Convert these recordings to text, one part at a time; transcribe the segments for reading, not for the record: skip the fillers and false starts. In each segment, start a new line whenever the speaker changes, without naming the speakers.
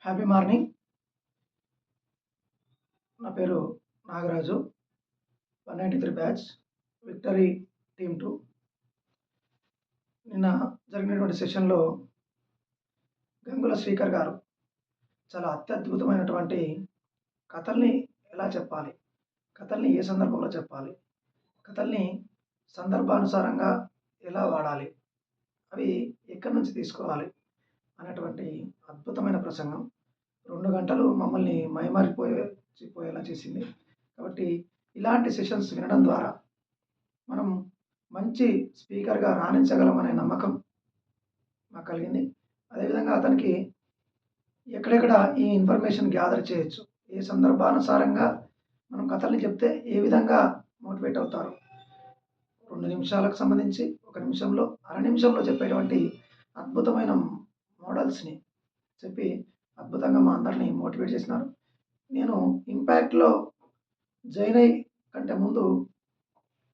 Happy morning. నా పేరు Nagaraju. 193 batch victory team 2. నిన్న జరిగినటువంటి సెషన్‌లో గంగుల శ్రీకర్ గారు చాలా అత్యద్భుతమైనటువంటి కథల్ని ఎలా చెప్పాలి, కథల్ని ఏ సందర్భంలో చెప్పాలి, కథల్ని సందర్భానుసారంగా ఎలా వాడాలి, అవి ఎక్కడి నుంచి తీసుకోవాలి అద్భుతమైన ప్రసంగం 2 గంటలు మమ్మల్ని మైమరిచిపోయేలా చేసింది. కాబట్టి ఇలాంటి సెషన్స్ వినడం ద్వారా మనం మంచి స్పీకర్‌గా రాణించగలమనే నమ్మకం నాకు కలిగింది. అదేవిధంగా అతనికి ఎక్కడెక్కడ ఈ ఇన్ఫర్మేషన్ గ్యాదర్ చేయొచ్చు, ఏ సందర్భానుసారంగా మనం కథల్ని చెప్తే ఏ విధంగా మోటివేట్ అవుతారు, 2 నిమిషాలకు సంబంధించి 1 నిమిషంలో, అర నిమిషంలో చెప్పేటువంటి అద్భుతమైన మోడల్స్‌ని చెప్పి అద్భుతంగా మా అందరిని మోటివేట్ చేసినారు. నేను ఇంపాక్ట్‌లో జాయిన్ అయ్యి కంటే ముందు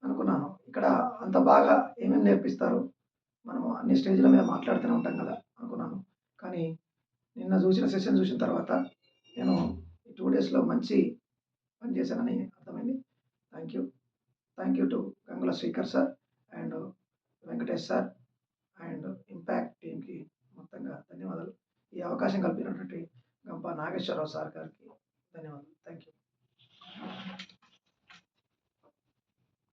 అనుకున్నాను, ఇక్కడ అంత బాగా ఏమేమి నేర్పిస్తారు, మనము అన్ని స్టేజ్‌ల మీద మాట్లాడుతూనే ఉంటాం కదా అనుకున్నాను. కానీ నిన్న చూసిన సెషన్ చూసిన తర్వాత నేను ఈ 2 డేస్‌లో మంచి పని చేశానని అర్థమైంది. Thank you to Gangula Srikar sir and Venkatesh sir and impact టీమ్‌కి మొత్తంగా ధన్యవాదాలు. ఈ అవకాశం కల్పించినటువంటి గంప నాగేశ్వరరావు సార్ గారికి